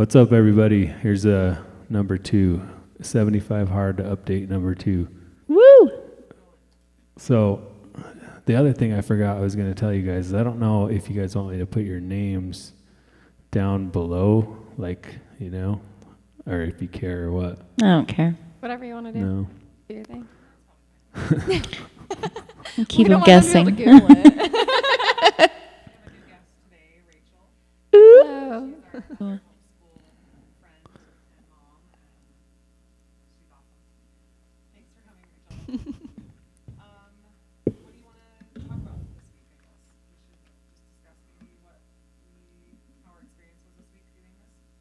What's up, everybody? Here's number 2, 75 hard to update number 2. Woo! So the other thing I forgot I was going to tell you guys is I don't know if you guys want me to put your names down below, like, you know, or if you care or what. I don't care. Whatever you want to do. No. Do your thing. Keep We don't them guessing. want them to be able to Google it. Hello. Cool.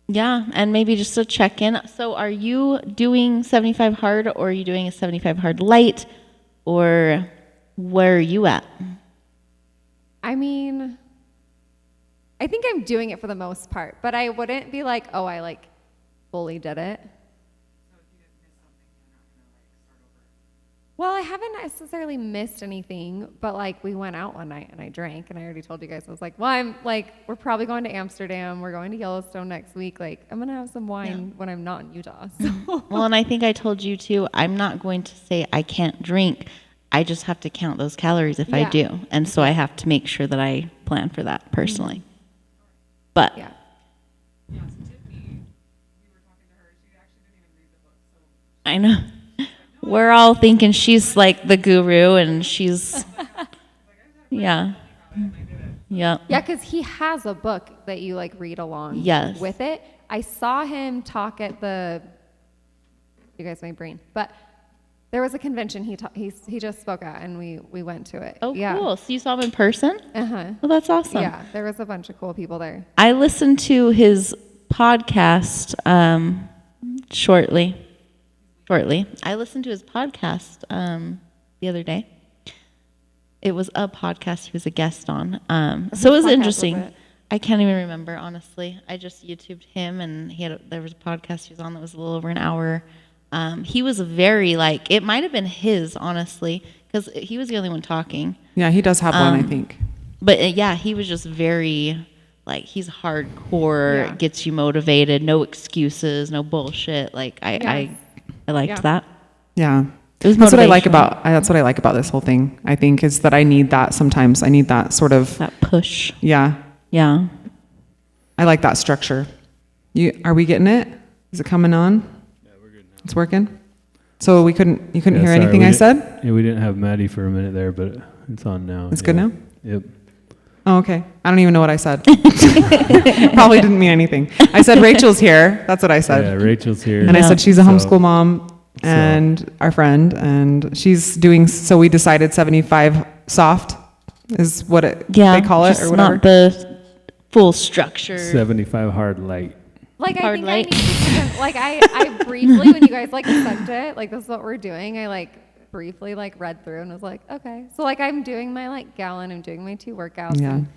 Yeah, and maybe just a check-in. So are you doing 75 hard, or are you doing a 75 hard light, or where are you at? I mean, I think I'm doing it for the most part, but I wouldn't be like, oh, I like fully did it. Well, I haven't necessarily missed anything, but like we went out one night and I drank, and I already told you guys, I was like, well, I'm like, we're probably going to Amsterdam. We're going to Yellowstone next week. Like, I'm going to have some wine when I'm not in Utah. So. Well, and I think I told you too, I'm not going to say I can't drink. I just have to count those calories if I do. And so I have to make sure that I plan for that personally. But Yeah. I know. We're all thinking she's like the guru, and she's, yeah. Yeah. Yeah, because he has a book that you like read along Yes. with it. I saw him talk at you guys may brain, but there was a convention he just spoke at, and we went to it. Oh, yeah. cool. So you saw him in person? Uh-huh. Well, that's awesome. Yeah, there was a bunch of cool people there. I listened to his podcast shortly. I listened to his podcast the other day. It was a podcast he was a guest on. So it was podcast interesting. was it? I can't even remember, honestly. I just YouTubed him, and there was a podcast he was on that was a little over an hour. He was very, like, it might have been his, honestly, because he was the only one talking. Yeah, he does have one, I think. But yeah, he was just very, like, he's hardcore, Yeah. gets you motivated, no excuses, no bullshit. Like, I liked that. Yeah. It was That's what I like motivational. that's what I like about this whole thing, I think, is that I need that sometimes. I need that sort of, That push. yeah. Yeah. I like that structure. Are we getting it? Is it coming on? Yeah, we're good now. It's working? So you couldn't hear sorry, anything we I didn't- said? Yeah, we didn't have Maddie for a minute there, but it's on now. It's good now? Yep. Oh, okay. I don't even know what I said. Probably didn't mean anything. I said Rachel's here. That's what I said. Yeah, Rachel's here. And I Yeah. said she's a So- homeschool mom and our friend, and she's doing, so we decided 75 soft is what Yeah. they call it, just or whatever. not the full structure. 75 hard light. Like, I Hard think light. I need to, like, I briefly, when you guys, like, sent it, like, this is what we're doing, I, like, briefly, like, read through and was like, okay. So, like, I'm doing my, like, gallon, I'm doing my 2 workouts, Yeah. and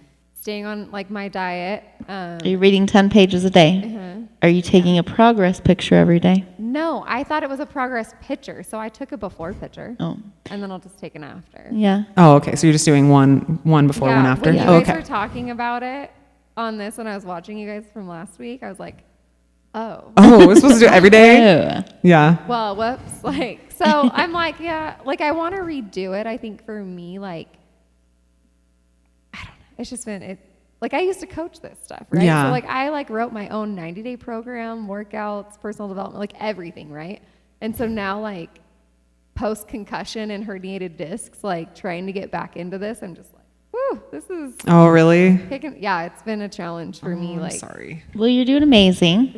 staying on, like, my diet. Are you reading 10 pages a day? Are you taking a progress picture every day? No, I thought it was a progress picture, so I took a before picture, Oh, and then I'll just take an after. yeah. Oh, okay. So you're just doing one before, one after? When you Oh, guys okay. were talking about it on this, when I was watching you guys from last week, I was like, oh. Oh, we're supposed to do it every day? Oh. Yeah. Well, whoops. Like, so I'm like, yeah, like I want to redo it. I think for me, like, I don't know. It's just been, like I used to coach this stuff, right? Yeah. So like I like wrote my own 90-day program, workouts, personal development, like everything, right? And so now like post concussion and herniated discs, like trying to get back into this, I'm just like, whew, this is Oh, really? yeah, it's been a challenge for me. I'm Like, sorry. Well, you're doing amazing.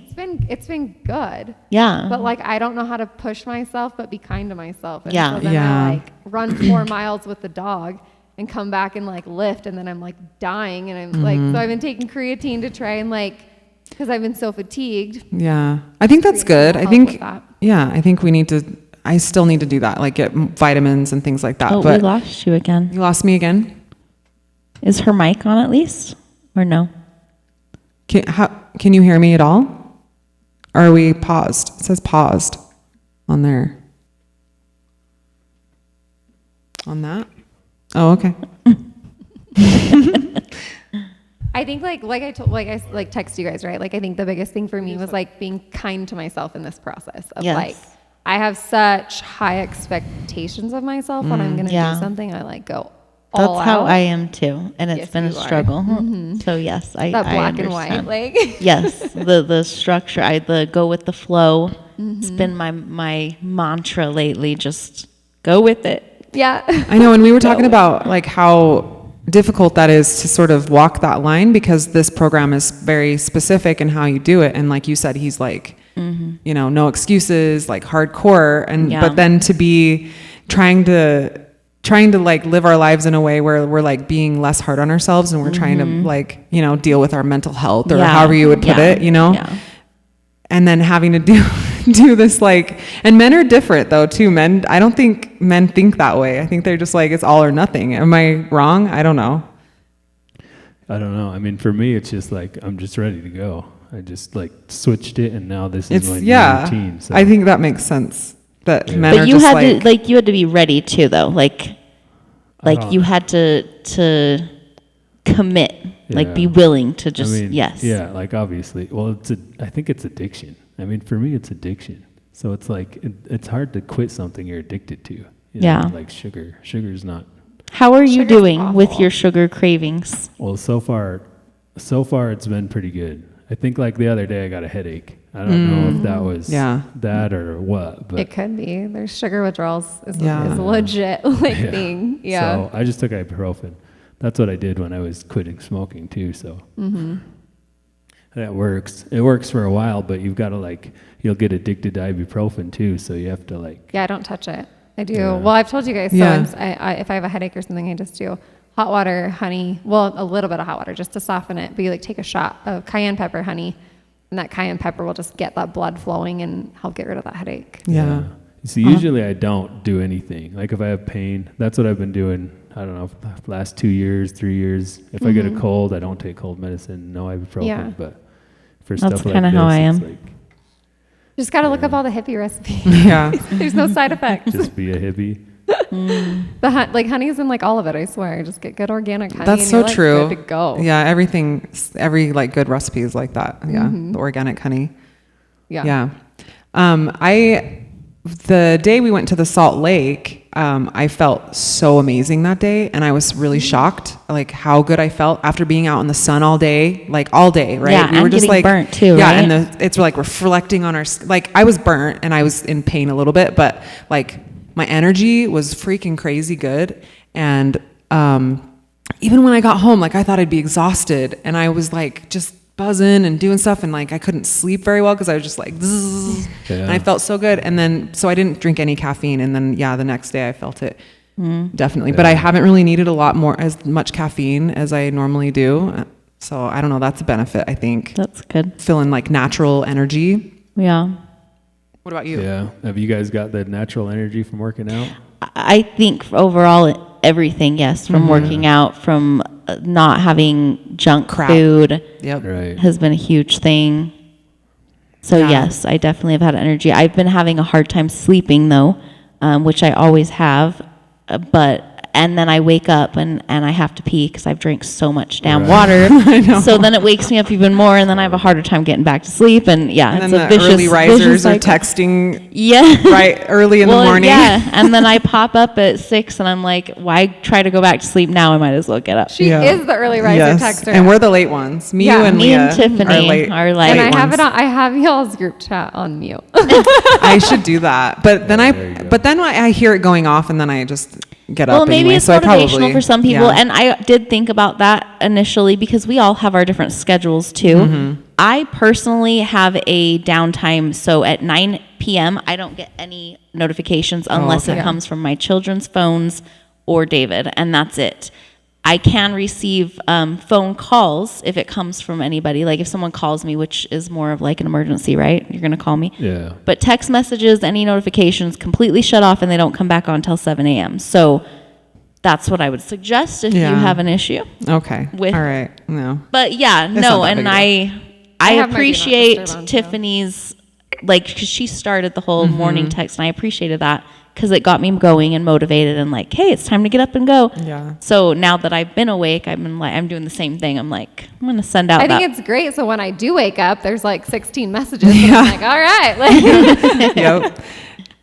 it's been good. Yeah. But like I don't know how to push myself, but be kind to myself. And Yeah. so then Yeah. I like run 4 miles with the dog and come back and like lift, and then I'm like dying, and I'm like, so I've been taking creatine to try and like, because I've been so fatigued. Yeah. I think that's Creatine good. will I help think, with that. yeah, I think I still need to do that, like get vitamins and things like that. Oh, we But lost you again. you lost me again? Is her mic on at least? Or no? Can you hear me at all? Or are we paused? It says paused on there. On that? Oh, okay. I think I text you guys, right? Like I think the biggest thing for me was like being kind to myself in this process of Yes. like I have such high expectations of myself when I'm going to Yeah. do something. I like go That's all how out. I am too, and it's Yes, been a you are. struggle. So yes, I That I black and white, understand. like Yes, the structure, the go with the flow. It's been my mantra lately. Just go with it. yeah. I know, and we were talking about like how difficult that is to sort of walk that line because this program is very specific in how you do it. And like you said, he's like, you know, no excuses, like hardcore. And Yeah. but then to be trying to like live our lives in a way where we're like being less hard on ourselves and we're trying to like, you know, deal with our mental health or Yeah. however you would put Yeah. it, you know? Yeah. And then having to do this like, and men are different though too. I don't think men think that way. I think they're just like, it's all or nothing. Am I wrong? I don't know. I don't know. I mean, for me, it's just like I'm just ready to go. I just like switched it, and now this is my new routine. So I think that makes sense. That Yeah. men But are you just had like, to like you had to be ready too, though. Like don't- you had to commit, like Yeah. be willing to just I mean, yes. Yeah, like obviously. Well, I think it's addiction. I mean, for me, it's addiction. So it's like it's hard to quit something you're addicted to. You know, Yeah. like sugar. Sugar's not. How are you Sugar's doing with awful. your sugar cravings? Well, so far it's been pretty good. I think like the other day I got a headache. I don't know if that was Yeah. that or what, but It could be. There's sugar withdrawals is Yeah. a legit like Yeah. thing. Yeah. So I just took ibuprofen. That's what I did when I was quitting smoking too. So that works. It works for a while, but you've got to you'll get addicted to ibuprofen too. So you have to Yeah, I don't touch it. I do. Yeah. Well, I've told you guys. So Yeah. if I have a headache or something, I just do hot water, honey. Well, a little bit of hot water just to soften it. But you like take a shot of cayenne pepper, honey, and that cayenne pepper will just get that blood flowing and help get rid of that headache. yeah. See, usually I don't do anything. Like if I have pain, that's what I've been doing. I don't know, the last 2 years, 3 years. If I get a cold, I don't take cold medicine, no ibuprofen. Yeah. But for That's stuff like kinda this, how I it's am. like Just got to look up all the hippie recipes. Yeah. There's no side effects. just be a hippie. Like honey's in like all of it. I swear. Just get good organic honey. That's and so you're, like, true. Good to go. Yeah. Every like good recipe is like that. Yeah. The organic honey. Yeah. Yeah. The day we went to the Salt Lake, I felt so amazing that day. And I was really shocked, like how good I felt after being out in the sun all day, right? Yeah, and getting burnt too, yeah. right? And it's like reflecting on like I was burnt and I was in pain a little bit, but like my energy was freaking crazy good. And, even when I got home, like I thought I'd be exhausted and I was like just buzzing and doing stuff and like I couldn't sleep very well because I was just like zzz, and I felt so good. And then so I didn't drink any caffeine and then the next day I felt it definitely. But I haven't really needed as much caffeine as I normally do. So I don't know, that's a benefit, I think. That's good. Feeling like natural energy. Yeah. What about you? Yeah. Have you guys got the natural energy from working out? I think overall everything, yes, from working out, from not having junk Crap. food Yep. Right. has been a huge thing. So Yeah. yes, I definitely have had energy. I've been having a hard time sleeping though, which I always have, and then I wake up and I have to pee because I've drank so much damn water. So then it wakes me up even more, and then I have a harder time getting back to sleep. And yeah, And it's then a the vicious, early risers vicious are cycle. texting Yeah. right early in the morning. Yeah, and then I pop up at 6, and I'm like, why try to go back to sleep now? I might as well get up. She Yeah. is the early riser Yes. texter. And we're the late ones. Me, Yeah. you, and Me Leah and Tiffany are late. are like- and late I have ones. it on. I have y'all's group chat on mute. I should do that, but then there you go. I hear it going off, and then I just get Well, up maybe anyway. it's So I motivational probably, for some people, yeah. and I did think about that initially because we all have our different schedules too. Mm-hmm. I personally have a downtime, so at 9 p.m. I don't get any notifications unless okay. it comes from my children's phones or David, and that's it. I can receive phone calls if it comes from anybody, like if someone calls me, which is more of like an emergency, right? You're going to call me. Yeah. But text messages, any notifications completely shut off and they don't come back on until 7 a.m. So that's what I would suggest if Yeah. you have an issue. Okay. with- All right. No. But yeah, not no, that and big a I I have my do not appreciate disturb on, too. Tiffany's, like, because she started the whole morning text and I appreciated that because it got me going and motivated and like, hey, it's time to get up and go. Yeah. So now that I've been awake, I'm doing the same thing. I'm like, I'm gonna send out. I think it's great. So when I do wake up, there's like 16 messages. And I'm like, all right. Like, Yep.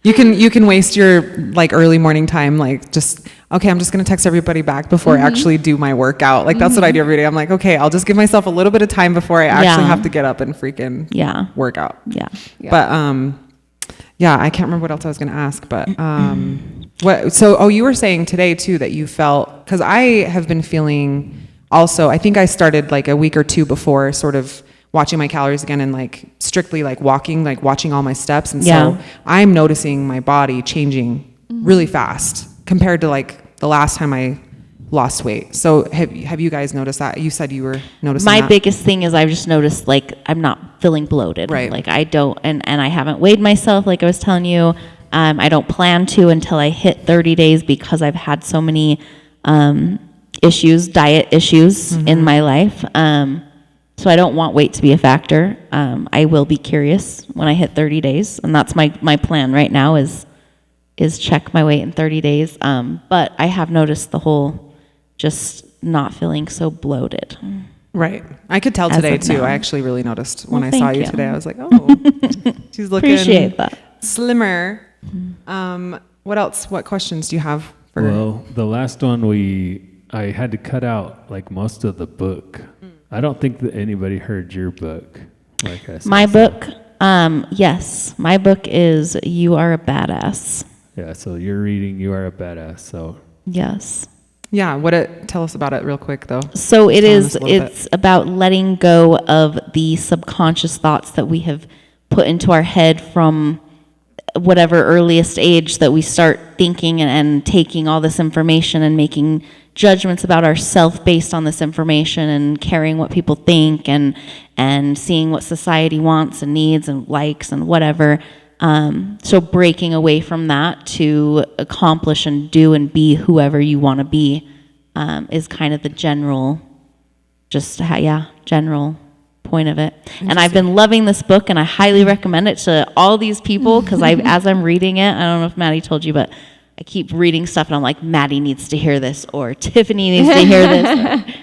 You can waste your like early morning time like just okay, I'm just gonna text everybody back before I actually do my workout. Like that's what I do every day. I'm like, okay, I'll just give myself a little bit of time before I actually Yeah. have to get up and freaking Yeah. work out. Yeah. Yeah. But yeah, I can't remember what else I was gonna ask, but you were saying today too that you felt, because I have been feeling also, I think I started like a week or two before sort of watching my calories again and like strictly like walking, like watching all my steps. And Yeah. so I'm noticing my body changing really fast compared to like the last time I lost weight. So have you guys noticed that? You said you were noticing My that. biggest thing is I've just noticed like I'm not feeling bloated. Right. Like I don't, and I haven't weighed myself like I was telling you. I don't plan to until I hit 30 days because I've had so many diet issues in my life. So I don't want weight to be a factor. I will be curious when I hit 30 days, and that's my plan right now is check my weight in 30 days. But I have noticed the whole just not feeling so bloated. Right. I could tell As today of too. now. I actually really noticed when Well, I saw thank you you. today. I was like, oh, she's looking Appreciate that. slimmer. What else? What questions do you have for Well, the last one I had to cut out like most of the book. I don't think that anybody heard your book. Like I said. My book, yes, my book is You Are a Badass. Yeah, so you're reading You Are a Badass. So Yes. Yeah, tell us about it real quick though. So it Tell us is, a little bit. it's about letting go of the subconscious thoughts that we have put into our head from whatever earliest age that we start thinking and taking all this information and making judgments about ourselves based on this information and caring what people think and seeing what society wants and needs and likes and whatever. So breaking away from that to accomplish and do and be whoever you want to be is kind of the general point of it. And I've been loving this book, and I highly recommend it to all these people because as I'm reading it, I don't know if Maddie told you, but I keep reading stuff, and I'm like, Maddie needs to hear this, or Tiffany needs to hear this.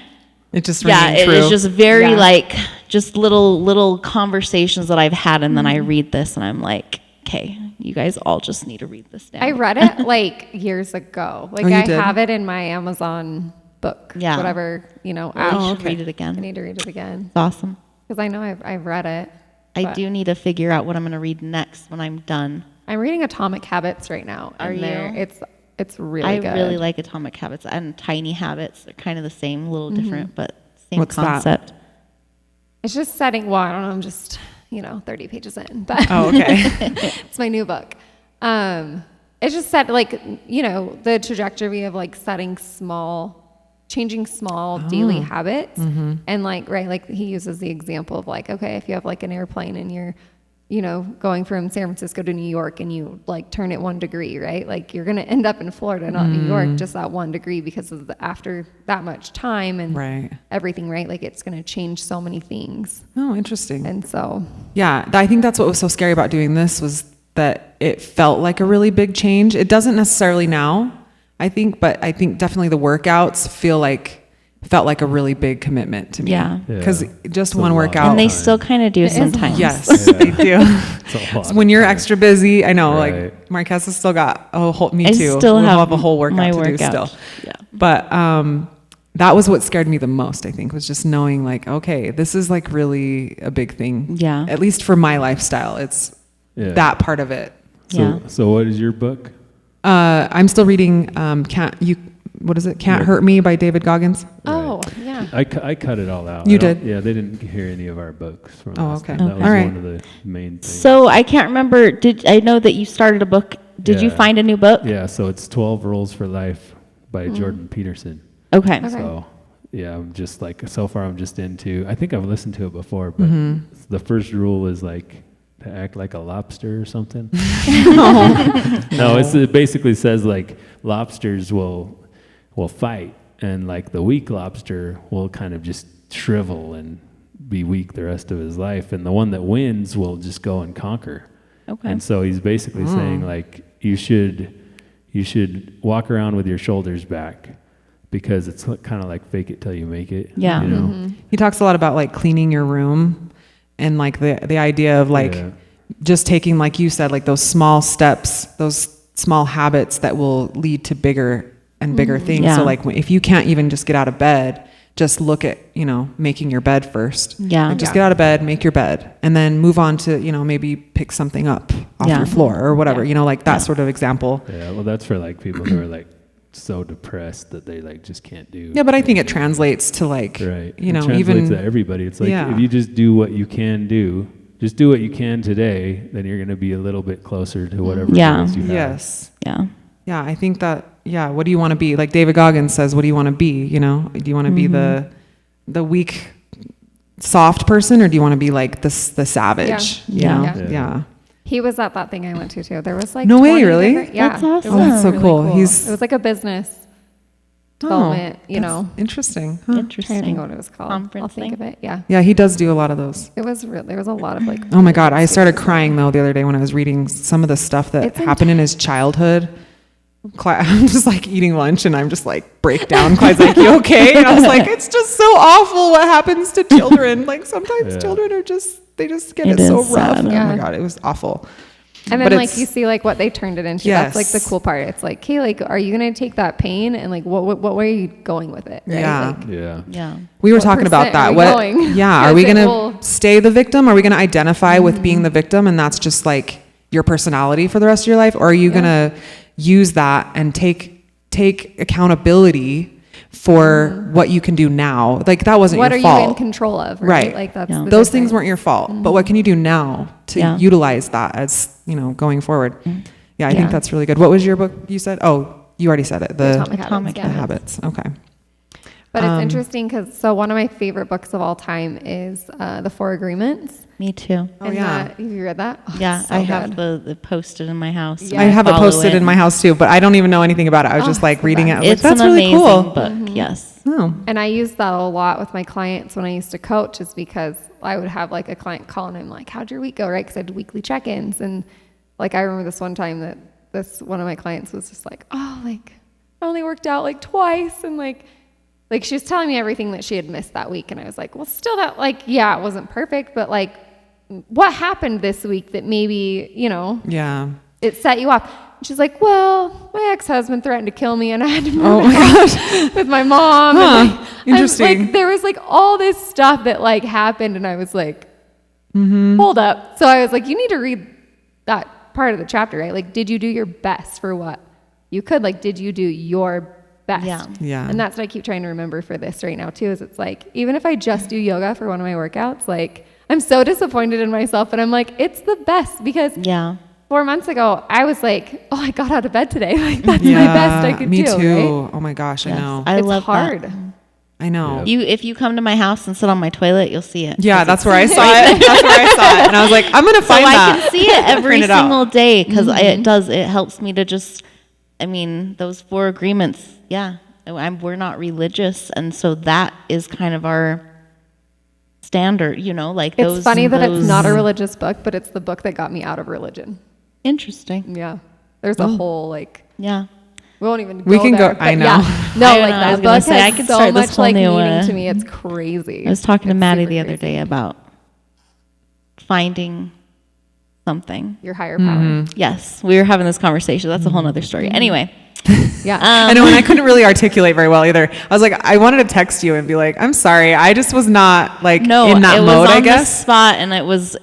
It just Yeah, ringing true. it's just very Yeah. like just little conversations that I've had, and then I read this, and I'm like, okay, you guys all just need to read this now. I read it like years ago. Like you I did? have it in my Amazon book, Yeah. whatever, I app. should read it I again. need to read it again It's awesome. because I know I've read it. I but do need to figure out what I'm going to read next when I'm done. I'm reading Atomic Habits right now. Are and you? It's really I good. really like Atomic Habits and Tiny Habits. They're kind of the same, a little different, but same What's that? concept. It's just setting. Well, I don't know. I'm just 30 pages in, but Oh, okay. it's my new book. It's just set the trajectory of like changing small daily habits, and like he uses the example of like, okay, if you have like an airplane and you're going from San Francisco to New York and you like turn it 1 degree, right? Like you're gonna end up in Florida, not New York, just that 1 degree because of after that much time and Right. everything, right? Like it's gonna change so many things, Oh, interesting. and so Yeah, I think that's what was so scary about doing this was that it felt like a really big change. It doesn't necessarily now, I think, but I think definitely the workouts felt like a really big commitment to me. Yeah. Because Yeah. just It's a one lot. workout. And they still kind of do is a lot. sometimes. yes, Yeah. they do. it's a lot When of you're time. extra busy, I know, Right. like Marquez has still got a whole, me I too. still We'll have a whole workout my to do workout. still. Yeah. But that was what scared me the most, I think, was just knowing like, okay, this is like really a big thing. Yeah. At least for my lifestyle, it's Yeah. that part of it. Yeah. So what is your book? I'm still reading Can't Hurt Me by David Goggins. oh yeah. I cut it all out. You I don't- did? Yeah, they didn't hear any of our books from Oh, last okay. time. That was All right. one of the main things. So I can't remember. Did I know that you started a book? Did you Yeah. find a new book? Yeah, so it's 12 Rules for Life by Jordan Peterson. Okay. Okay. So, yeah, I'm just like, so far I'm just into, I think I've listened to it before, but the first rule is like to act like a lobster or something. No, it basically says like lobsters will fight, and like the weak lobster will kind of just shrivel and be weak the rest of his life, and the one that wins will just go and conquer. Okay. And so he's basically saying like you should you should walk around with your shoulders back, because it's kind of like fake it till you make it. Yeah. You know? He talks a lot about like cleaning your room and like the idea of like Yeah. just taking, like you said, like those small steps, those small habits that will lead to bigger and bigger things. Yeah. So like if you can't even just get out of bed, just look at, making your bed first. Yeah. Like just get out of bed, make your bed, and then move on to, maybe pick something up off Yeah. your floor or whatever, Yeah. like that sort of example. Yeah, well, that's for like people who are like so depressed that they like just can't do. Yeah, but I think it translates to like, Right. you It know, translates even to everybody. It's like Yeah. if you just do what you can do, just do what you can today, then you're going to be a little bit closer to whatever Yeah. goals you have. yes. Yeah. Yeah, I think that, what do you want to be? Like David Goggins says, what do you want to be? Do you want to be the weak, soft person, or do you want to be like the savage? Yeah. You know? Yeah. Yeah. He was at that thing I went to too. There was like No way, 20 really? different- Yeah, That's it awesome. was Oh, that's so really cool. He's- It was like a business development, that's interesting. Huh? trying to Interesting. think of what it was called. I'll Conference think thing? of it. Yeah, Yeah, he does do a lot of those. it was real. There was a lot of like. Oh my God, I started crying though the other day when I was reading some of the stuff that It's happened in his childhood. I'm just like eating lunch and I'm just like break down. Clyde's like, "You okay?" And I was like, "It's just so awful what happens to children. Like sometimes Yeah. children are they just get It it so is rough." sad. Oh Yeah. my God, it was awful. And But then like it's- you see like what they turned it into. That's like the Yes. cool part. It's like, okay, like, are you gonna take that pain and like what way are you going with it? Right? Yeah. Like, Yeah. Yeah. We were What talking about percent that. are we What? going? Yeah. Are we Because it gonna will- stay the victim? Are we gonna identify with being the victim, and that's just like your personality for the rest of your life, or are you gonna use that and take accountability for what you can do now? Like that wasn't what are your fault. you in control of? Right. Like that's Yeah. the Those things difference. weren't your fault, but what can you do now to Yeah. utilize that as going forward? Yeah, I think Yeah. that's really good. What was your book you said? Oh, you already said it. The Atomic Atomic Habits, the habits. Okay. But it's interesting because one of my favorite books of all time is The Four Agreements. Me too. Oh, And yeah. have you read that? Oh, Yeah, so I have good. the posted in my house. and Yeah. I have it follow posted in my house too, but I don't even know anything about it. I was just Oh, like it's the reading it. I best. was like, It's that's an really amazing cool. book. Yes. Oh. And I use that a lot with my clients when I used to coach, is because I would have like a client call and I'm like, how'd your week go? Right? Because I did weekly check-ins. And like, I remember this one time that one of my clients was just like, oh, like I only worked out like twice. And like she was telling me everything that she had missed that week. And I was like, well, still that yeah, it wasn't perfect, but like what happened this week that maybe, Yeah. it set you off? And she's like, well, my ex-husband threatened to kill me and I had to move Oh my gosh. with my mom. Huh. And like, Interesting. like, there was like all this stuff that like happened and I was like, hold up. So I was like, you need to read that part of the chapter, right? Like, did you do your best for what you could? Like, did you do your best? Yeah. Yeah. And that's what I keep trying to remember for this right now too, is it's like, even if I just do yoga for one of my workouts, like I'm so disappointed in myself, but I'm like, it's the best, because Yeah. 4 months ago, I was like, oh, I got out of bed today. Like that's my best I could me do. too. Right? Oh my gosh, I Yes. know. I It's love hard. that. I know. Yeah. If you come to my house and sit on my toilet, you'll see it. Yeah, that's where I saw it. That's where I saw it. And I was like, I'm going to So find I that. can see it every Print it out. single day because it helps me to just, those 4 agreements. Yeah. We're not religious. And so that is kind of our standard, like those. It's funny that it's those- not a religious book, but it's the book that got me out of religion. Interesting. Yeah. There's a whole like, Yeah. we won't even We go can go- there, but I know. Yeah. No, I like know, I was that gonna book say, I has could so start this much whole like new, meaning to me. It's crazy. I was talking to It's Maddie super the other crazy. day about finding something. Your higher power. Yes, we were having this conversation. That's a whole nother story. Anyway, Yeah. I know, and I couldn't really articulate very well either. I was like, I wanted to text you and be like, I'm sorry. I just was not like no, in that it mode, was on I the guess. spot, and it was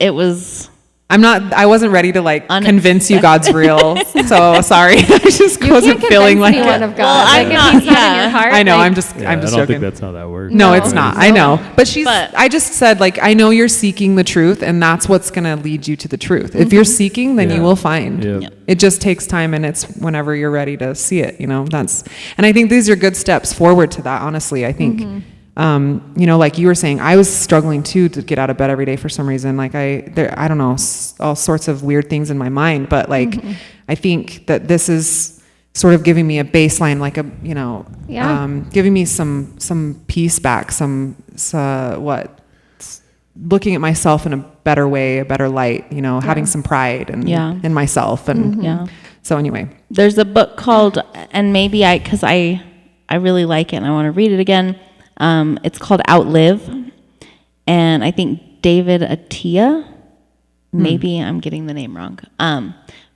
I wasn't ready to like convince you God's real. So sorry. I just You wasn't can't feeling convince like anyone it. of God. Well, like I'm if not- he's not in yeah. your heart. I know, like, I'm just Yeah, I'm just I don't joking. think that's how that works. No, No. it's not. I know. But But- I just said, like, I know you're seeking the truth, and that's what's going to lead you to the truth. If you're seeking, then Yeah. you will find. Yeah. Yep. It just takes time, and it's whenever you're ready to see it, and I think these are good steps forward to that, honestly. I think, like you were saying, I was struggling too to get out of bed every day for some reason. Like I don't know, all sorts of weird things in my mind, but like, I think that this is sort of giving me a baseline, like Yeah. giving me some peace back, looking at myself in a better way, a better light, you know, having some pride and in myself. And so anyway, there's a book called, and maybe because I really like it and I want to read it again. It's called Outlive, and I think David Attia, maybe I'm getting the name wrong.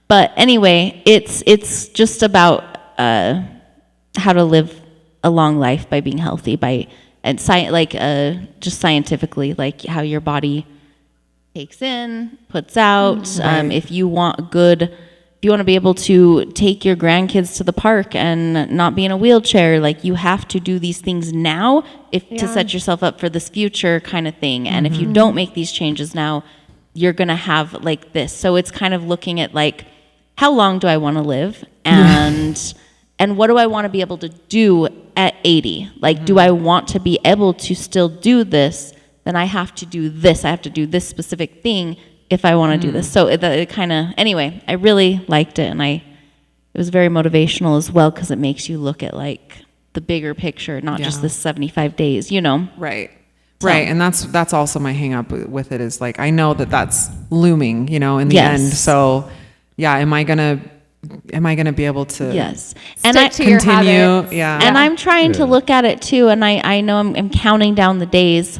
But anyway, it's just about how to live a long life by being healthy, just scientifically, like how your body takes in, puts out. If you want to be able to take your grandkids to the park and not be in a wheelchair, like you have to do these things now to set yourself up for this future kind of thing. And if you don't make these changes now, you're going to have like this. So it's kind of looking at like, how long do I want to live? And what do I want to be able to do at 80? Like, do I want to be able to still do this? Then I have to do this. I have to do this specific thing if I want to do this. So it kind of, anyway, I really liked it. And it was very motivational as well, because it makes you look at like the bigger picture, not just the 75 days, you know? Right. Right. And that's also my hang up with it, is like, I know that that's looming, you know, in the end. So yeah, am I going to be able to and stick to your continue? habits? And I'm trying to look at it too. And I know I'm counting down the days,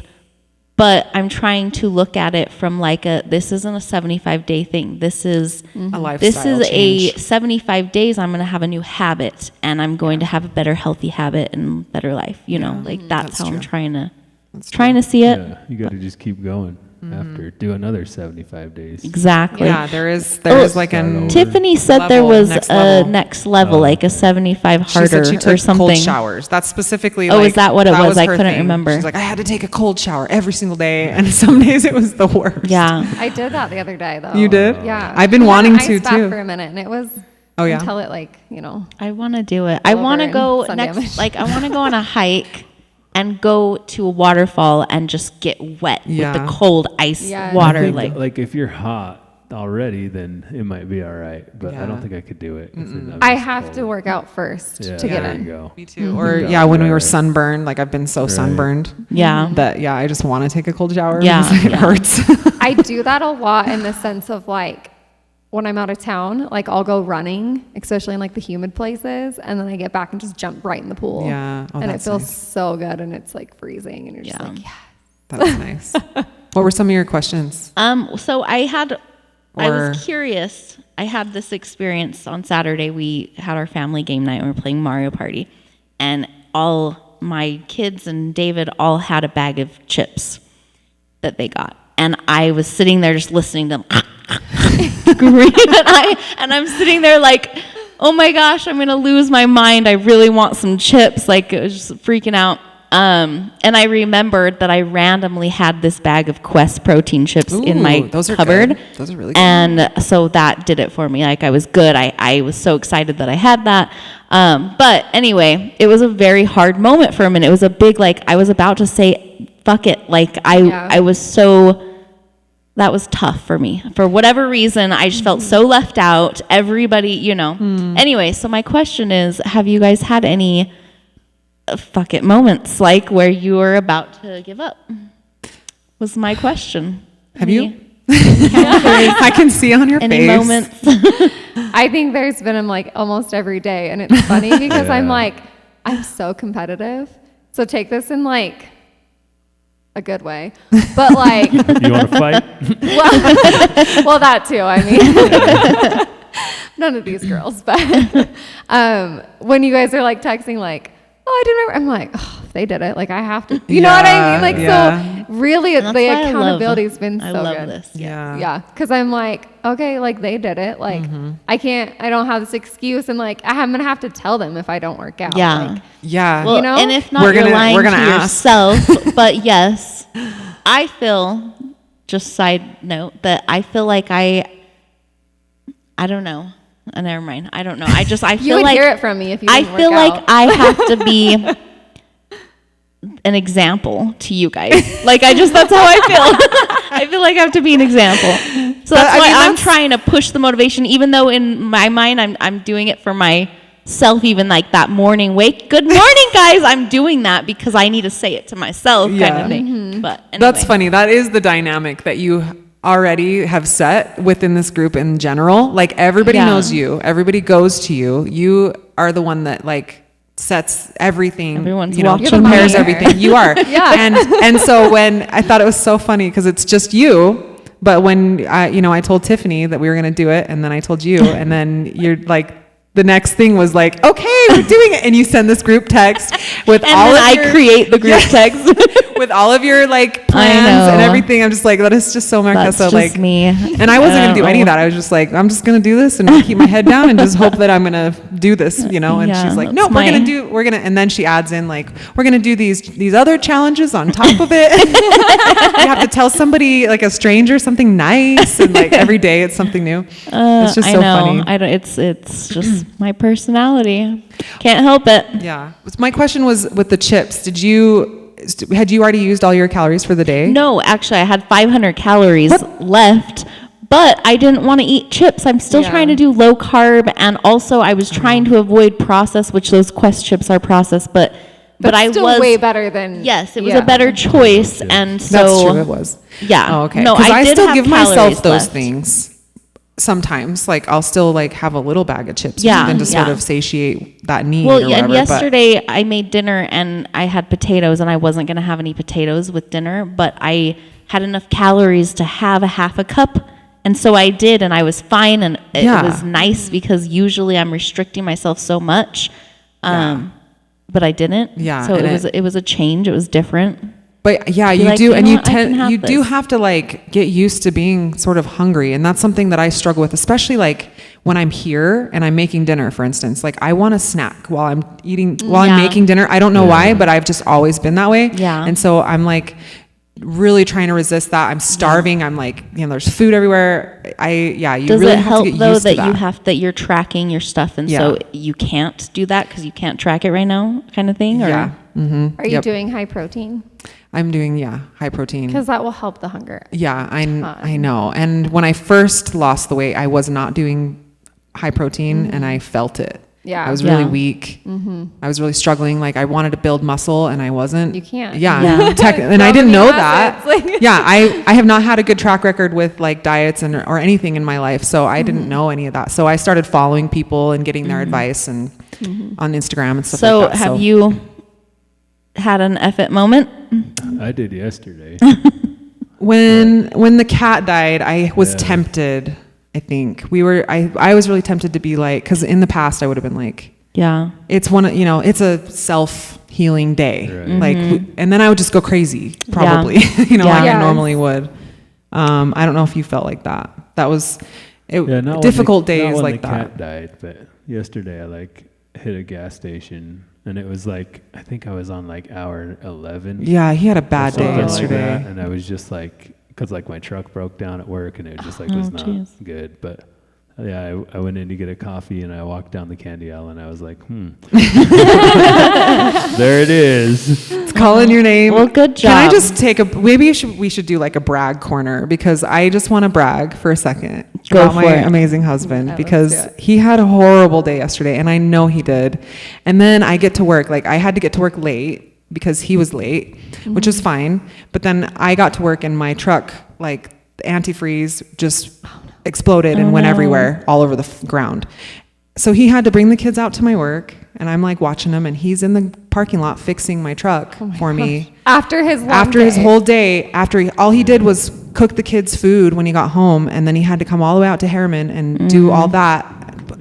but I'm trying to look at it from like this isn't a 75-day thing. This is a lifestyle This is change. a 75 days. I'm going to have a new habit, and I'm going to have a better, healthy habit and better life. You know, like that's how I'm trying to see it. Yeah, you got to just keep going after. Do another 75 days. Exactly. Yeah, there is like an Tiffany said there level, was next a level. next level, like a 75 She harder said she or took something. cold showers. That's specifically. Oh, like, is that what it was? I her couldn't thing. remember. She's like, I had to take a cold shower every single day, and some days it was the worst. Yeah. I did that the other day, though. You did? Yeah. I've been We had wanting an to, ice bath too. for a minute, and it was yeah? until it, like, you know. I want to do it. I want to over go and sun next, damage. like I want to go on a hike and go to a waterfall and just get wet with Yeah. the cold ice Yes. water. I think, Like if you're hot already, then it might be all right. But I don't think I could do it. I have to work out first to get there in. you go. Me too. Or Yeah, when we were right. sunburned, like I've been so sunburned yeah. that I just want to take a cold shower. Yeah. because it Yeah. hurts. I do that a lot in the sense of like when I'm out of town, like I'll go running, especially in like the humid places, and then I get back and just jump right in the pool. Yeah. Oh, and it that's feels nice. so good, and it's like freezing, and you're just like, yeah. That's nice. What were some of your questions? So I Or- was curious. I had this experience on Saturday. We had our family game night and we were playing Mario Party, and all my kids and David all had a bag of chips that they got. And I was sitting there just listening to them and I'm sitting there like, oh my gosh, I'm gonna lose my mind. I really want some chips. Like, it was just freaking out. And I remembered that I randomly had this bag of Quest protein chips in my those are cupboard. good. Those are really good. And so that did it for me. Like, I was good. I was so excited that I had that. But anyway, it was a very hard moment for a minute. It was a big, like, I was about to say, fuck it. Like, I was so, that was tough for me. For whatever reason, I just felt so left out. Everybody, you know. Anyway, so my question is, have you guys had any fuck it moments, like where you were about to give up? Was my question. Have you? I can see on your Any face. moments? I think there's been them like almost every day, and it's funny because I'm like, I'm so competitive. So take this in like a good way, but like, You want to fight? well, that too. I mean, none of these girls, but when you guys are like texting, like, oh, I didn't remember. I'm like, oh, they did it. Like, I have to. You know what I mean? Like, so really, And that's the why I love- accountability's been so I love good. this. Yeah. Yeah, because I'm like, okay, like they did it. Like, I don't have this excuse, and like I'm gonna have to tell them if I don't work out. Yeah. Like, Yeah. Well, You know? and if not, We're you're gonna- lying we're gonna to ask. yourself. But yes, I feel, just side note, that I feel like I don't know. Never mind. I don't know. I you feel would like hear it from me if you. I Didn't feel work like out. I have to be an example to you guys. Like, that's how I feel. I feel like I have to be an example. So that's I why mean, I'm that's- trying to push the motivation, even though in my mind I'm doing it for myself, even like that morning wake. Good morning, guys. I'm doing that because I need to say it to myself, kind Yeah. of thing. But anyway. That's funny. That is the dynamic that you already have set within this group in general. Like everybody Yeah. knows you. Everybody goes to you. You are the one that like sets everything. Everyone's you know, watching prepares you. everything. You are. Yeah. And so when I thought it was so funny because it's just you. But when I told Tiffany that we were going to do it, and then I told you, and then you're like, the next thing was like, okay, we're doing it, and you send this group text with And all then of I your, create the group text. with all of your like plans and know. everything. I'm just like, that is just so That's Marquesa. just Like me. and I wasn't gonna do any of that. I was just like, I'm just gonna do this and keep my head down and just hope that I'm gonna do this, you know. And Yeah, she's like, no, that's we're gonna, and then she adds in like, we're gonna do these other challenges on top of it. You have to tell somebody, like a stranger, something nice, and like every day it's something new. It's just I so know. funny. I don't. It's just my personality. Can't help it. Yeah. My question was with the chips. Had you already used all your calories for the day? No, actually, I had 500 calories left, but I didn't want to eat chips. I'm still Yeah. trying to do low carb, and also I was trying to avoid processed, which those Quest chips are processed, but I still was way better than. Yes, it was yeah. a better choice, and so That's true. It was. Yeah. Oh, okay. No, Because I did still have give myself calories those left. things. Sometimes, like I'll still like have a little bag of chips, Yeah, even to sort yeah. of satiate that need. Well, or yeah, whatever, and but- yesterday I made dinner and I had potatoes, and I wasn't going to have any potatoes with dinner, but I had enough calories to have a half a cup. And so I did, and I was fine, and it Yeah. was nice because usually I'm restricting myself so much, but I didn't. Yeah, So and it was a change. It was different. But yeah, Be you like, do, you and know you what, I can have you do this. have to like get used to being sort of hungry, and that's something that I struggle with, especially like when I'm here and I'm making dinner, for instance. Like I want a snack while I'm eating, while I'm Yeah. making dinner. I don't know Yeah. why, but I've just always been that way. Yeah. And so I'm like really trying to resist that. I'm starving. I'm like, there's food everywhere. You Does really it have help to get though used to that you're tracking your stuff, and Yeah. so you can't do that because you can't track it right now, kind of thing? Or? Yeah. Mm-hmm. Are you Yep. doing high protein? I'm doing, high protein. Because that will help the hunger. Yeah, I know. And when I first lost the weight, I was not doing high protein and I felt it. Yeah. I was really Yeah. weak. I was really struggling. Like I wanted to build muscle and I wasn't. You can't. Yeah. Yeah. And I didn't know Amino that. acids, like- Yeah. I have not had a good track record with like diets or anything in my life. So I didn't know any of that. So I started following people and getting their advice and on Instagram and stuff So like that. have you had an F it moment? I did yesterday. When the cat died, I was Yeah. tempted. I think I was really tempted to be like, because in the past I would have been like, Yeah. it's it's a self-healing day. Right. Like, and then I would just go crazy, probably, like Yeah. I Yes. normally would. I don't know if you felt like that. That was Not difficult when the, days not when like the that. cat died, but yesterday I like hit a gas station and it was like I think I was on like hour 11. Yeah, he had a or bad day something like yesterday. that, and I was just like, because like my truck broke down at work and it just like Oh, was not jeez. good. But yeah, I went in to get a coffee and I walked down the candy aisle and I was like, there it is. It's calling your name. Well, good Can I job. just maybe we should do like a brag corner, because I just want to brag for a second Go about my for it. amazing husband, let's because do it. he had a horrible day yesterday and I know he did. And then I get to work, like I had to get to work late because he was late, which was fine. But then I got to work and my truck, like the antifreeze just exploded and went no. everywhere, all over the ground. So he had to bring the kids out to my work, and I'm like watching him, and he's in the parking lot fixing my truck for me. After his long His day. whole day, all he did was cook the kids food when he got home, and then he had to come all the way out to Harriman and do all that,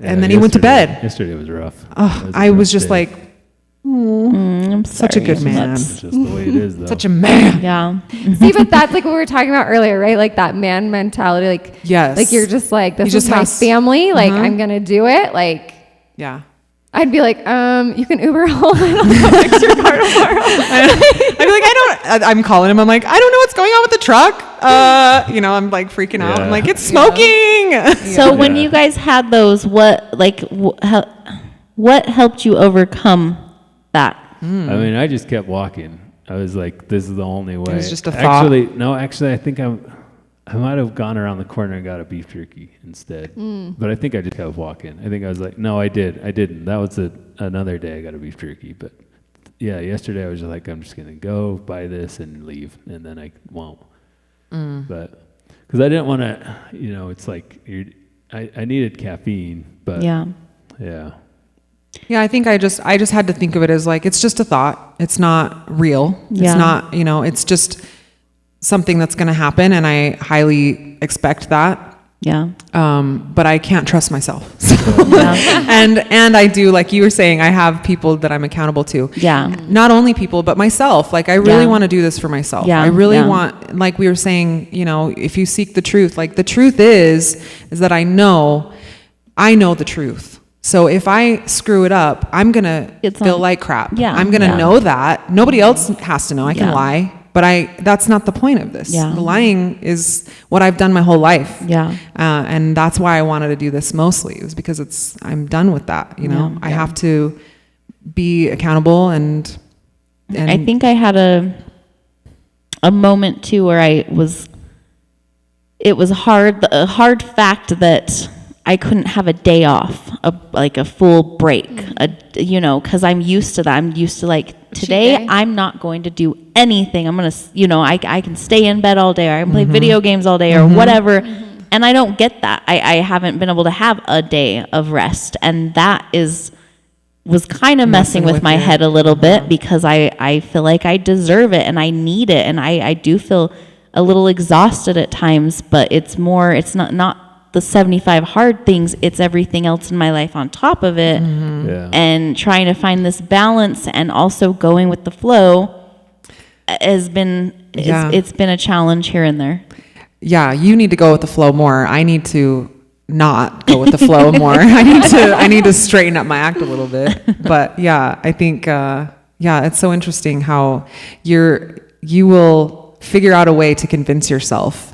Yeah, and then he went to yesterday- bed. Yesterday was rough. Ugh, It a I was rough just day. like, I'm such a sorry. good man. That's- It's just the way it is though. such a man. Yeah. See, but that's like what we were talking about earlier, right? Like that man mentality. Like, Yes. like you're just like, this He just is my has- family. Like, I'm going to do it. Like, Yeah. I'd be like, you can Uber home and I'll come fix your car tomorrow. I'd be like, I'm calling him. I'm like, I don't know what's going on with the truck. I'm like freaking out. I'm Yeah. like, it's smoking. So when Yeah. you guys had those, what helped you overcome that? I mean, I just kept walking. I was like, this is the only way. was just a thought. Actually, I think I might have gone around the corner and got a beef jerky instead. But I think I just kept walking. I think I was like, no, I didn't. That was another day I got a beef jerky. But yeah, yesterday I was just like, I'm just going to go buy this and leave. And then I won't. But because I didn't want to, it's like I needed caffeine, but Yeah. yeah. Yeah, I think I just had to think of it as like, it's just a thought. It's not real. Yeah. It's not, it's just something that's going to happen, and I highly expect that. Yeah. But I can't trust myself. So Yeah. and I do, like you were saying, I have people that I'm accountable to. Yeah. Not only people, but myself. Like I really Yeah. want to do this for myself. Yeah, I really yeah. want, like we were saying, if you seek the truth, like the truth is that I know the truth. So if I screw it up, I'm going to It's feel on- like crap. Yeah, I'm going to yeah. know that. Nobody else has to know. I can Yeah. lie, but that's not the point of this. Yeah. The lying is what I've done my whole life. Yeah. And that's why I wanted to do this mostly. It was because I'm done with that. Yeah, I have to be accountable and I think I had a moment too where it was a hard fact that I couldn't have a day off, like a full break, because I'm used to that. I'm used to like, today day. I'm not going to do anything. I'm going to, I can stay in bed all day, or I can play video games all day or whatever. And I don't get that. I haven't been able to have a day of rest. And that was kind of messing with my you. head a little bit, because I feel like I deserve it and I need it. And I do feel a little exhausted at times, but it's not the 75 hard things, it's everything else in my life on top of it. Yeah. And trying to find this balance and also going with the flow has been, Yeah. it's been a challenge here and there. Yeah, you need to go with the flow more. I need to not go with the flow more. I need to straighten up my act a little bit. But yeah, I think it's so interesting how you will figure out a way to convince yourself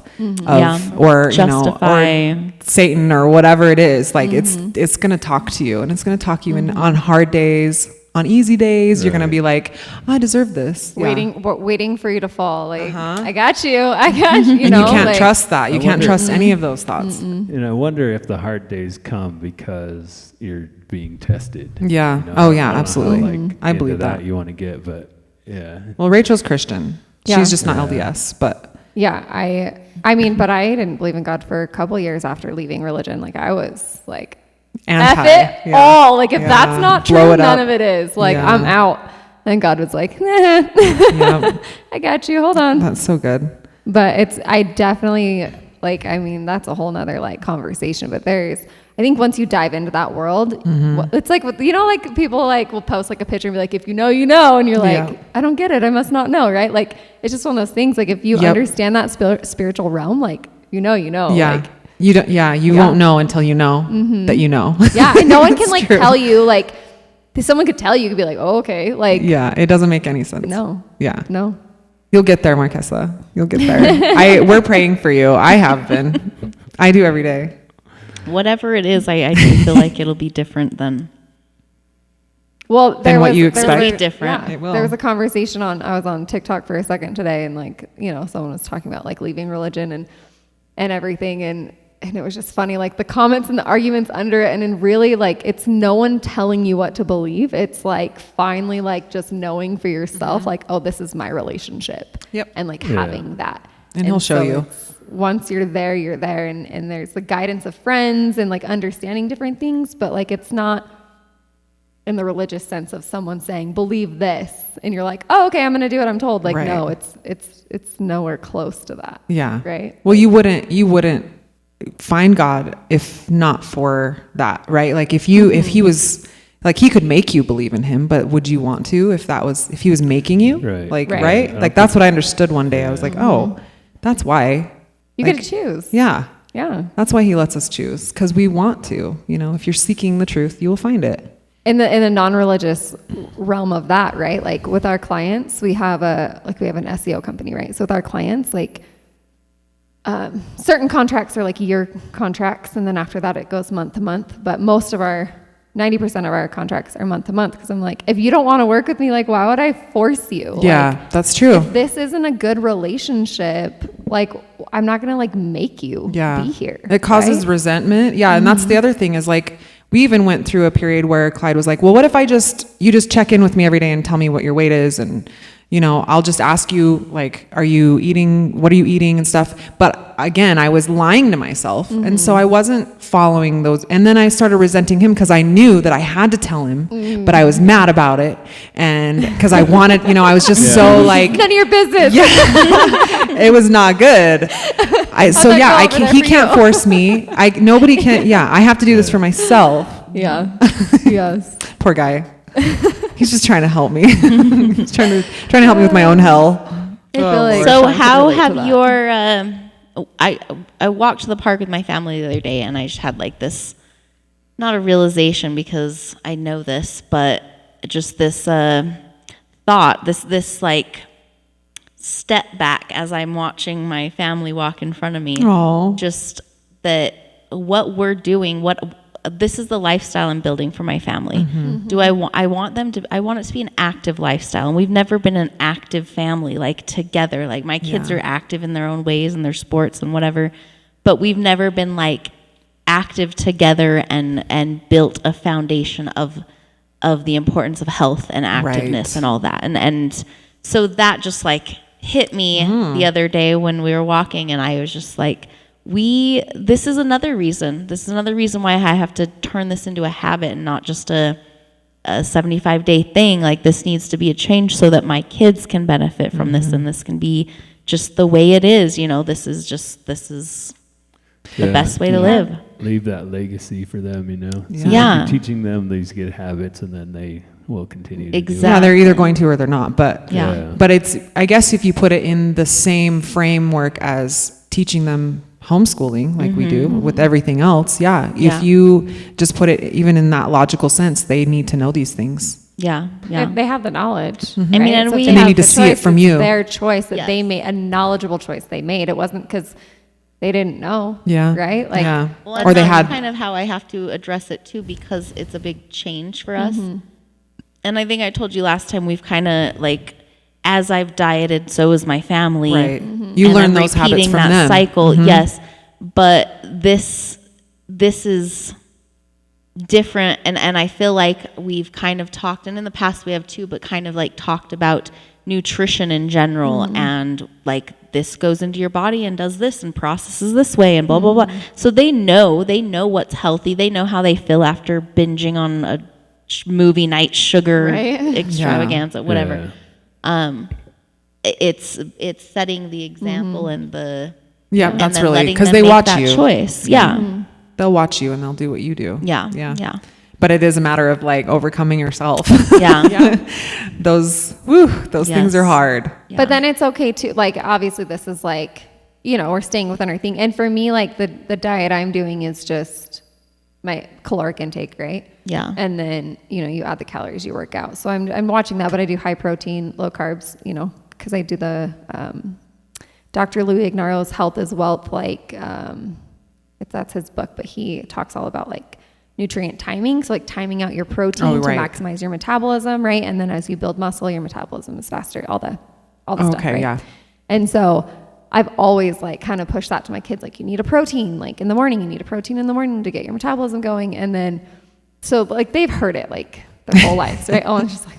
of or justify. or Satan or whatever it is. Like it's going to talk to you, and it's going to talk to you on hard days. On easy days, you're going to be like, I deserve this. Yeah. waiting for you to fall. Like, I got you. You And know, you can't like, trust that. You can't wonder- trust any of those thoughts. And I wonder if the hard days come because you're being tested. Yeah. You know? Oh, I yeah, don't know how, absolutely. I into believe that. you want to get, but yeah. Well, Rachel's Christian. Yeah. She's just not LDS, but Yeah, I mean, but I didn't believe in God for a couple years after leaving religion. Like I was like, anti. F it Yeah. all. Like if Yeah. that's not Blow true, it none up. of it is. Like Yeah. I'm out. And God was like, Yeah, I got you. Hold on. that's so good. But I definitely like, I mean, that's a whole nother like conversation, but I think once you dive into that world, it's like, like people like will post like a picture and be like, if you know, you know, and you're like, Yeah. I don't get it. I must not know. Right. Like, it's just one of those things. Like if you Yep. understand that spiritual realm, like, you know, Yeah. like, You don't. Yeah, you won't know until you know that you know. yeah. And no one can It's like true. tell you, like, someone could tell you, could be like, oh, okay. Like, Yeah, it doesn't make any sense. no, Yeah, no. you'll get there, Marquesa. You'll get there. We're praying for you. I have been. I do every day. Whatever it is, I do feel like it'll be different than. Well, Than what you there expect. It'll be different. Yeah, It will. there was a conversation I was on TikTok for a second today, and like, someone was talking about like leaving religion and everything, and it was just funny, like the comments and the arguments under it, and then really like it's no one telling you what to believe. It's like finally like just knowing for yourself, like, oh, this is my relationship. Yep. And like Yeah. having that. And he'll show you. it's- Once you're there, and there's the guidance of friends and like understanding different things, but like it's not in the religious sense of someone saying, believe this, and you're like, oh, okay, I'm going to do what I'm told. Like, Right. no, it's nowhere close to that. Yeah. Right. Well, you wouldn't find God if not for that, right? Like if he was like, he could make you believe in him, but would you want to if he was making you? Right. Like, Right. right? I Like don't that's what I understood one day. I was like, oh, that's why. You Like, get to choose. Yeah. Yeah. That's why he lets us choose, because we want to. If you're seeking the truth, you will find it. In the non-religious realm of that, right? Like with our clients, we have an SEO company, right? So with our clients, like certain contracts are like year contracts, and then after that it goes month to month. But 90% of our contracts are month to month, because I'm like, if you don't want to work with me, like why would I force you? Yeah, Like, that's true. if this isn't a good relationship, like I'm not gonna like make you Yeah. be here. It causes right? resentment. Yeah. And that's the other thing is like, we even went through a period where Clyde was like, well, what if you just check in with me every day and tell me what your weight is and you know, I'll just ask you, like, what are you eating and stuff. But again, I was lying to myself. And so I wasn't following those. And then I started resenting him because I knew that I had to tell him, but I was mad about it. And because I wanted, you know, I was just so like, None of your business. it was not good. He can't force me. Nobody can. Yeah. I have to do this for myself. Yeah. Yes. Poor guy. He's just trying to help me. He's trying to help me with my own hell. I feel like So I can how relate to have that. your I walked to the park with my family the other day, and I just had like this, not a realization because I know this, but just this thought, this like step back as I'm watching my family walk in front of me. Oh. Just that what we're doing, this is the lifestyle I'm building for my family. Do I want it to be an active lifestyle, and we've never been an active family, like together. Like my kids are active in their own ways and their sports and whatever, but we've never been like active together and built a foundation of the importance of health and activeness and all that. And so that just like hit me the other day when we were walking, and I was just like, this is another reason why I have to turn this into a habit and not just a 75-day thing. Like, this needs to be a change so that my kids can benefit from this, and this can be just the way it is. You know, this is the best way to live. Leave that legacy for them, you know. Yeah. So you're teaching them these good habits, and then they will continue to Exactly. Yeah, they're either going to or they're not. But Yeah. but it's, I guess, if you put it in the same framework as teaching them homeschooling, like we do with everything else. Yeah. If you just put it even in that logical sense, they need to know these things. Yeah. They have the knowledge. I mean, and we So And they have need to the see it choice. from It's you. their choice that Yes. they made, a knowledgeable choice they made. It wasn't because they didn't know. Yeah. Right? Like, Yeah. Well, Or they that's had, kind of how I have to address it too, because it's a big change for us. And I think I told you last time, we've kind of like, as I've dieted, so is my family. right. You And learn I'm those habits repeating from that them. cycle, yes. But this is different, and I feel like we've kind of talked, and in the past we have too, but kind of like talked about nutrition in general, and like this goes into your body and does this and processes this way and blah blah blah. So they know what's healthy. They know how they feel after binging on a movie night sugar Right? extravaganza, whatever. Yeah. It's setting the example and the Yeah, and that's then really, letting because them they make watch that you. choice. Yeah. They'll watch you and they'll do what you do. Yeah. Yeah. Yeah. But it is a matter of like overcoming yourself. Yeah. those Yes. things are hard. Yeah. but then it's okay to, like, obviously this is like, you know, we're staying within our thing. And for me, like the diet I'm doing is just my caloric intake, right? Yeah. And then, you know, you add the calories, you work out. So I'm watching that, but I do high protein, low carbs, you know, because I do the Dr. Louis Ignaro's Health is Wealth, like that's his book, but he talks all about like nutrient timing. So like timing out your protein to right. maximize your metabolism, right? And then as you build muscle, your metabolism is faster, all the stuff, Okay, right? yeah. And so I've always like kind of pushed that to my kids, like you need a protein, like in the morning, you need a protein in the morning to get your metabolism going. And then, so like they've heard it like their whole lives, right? Oh, and just like,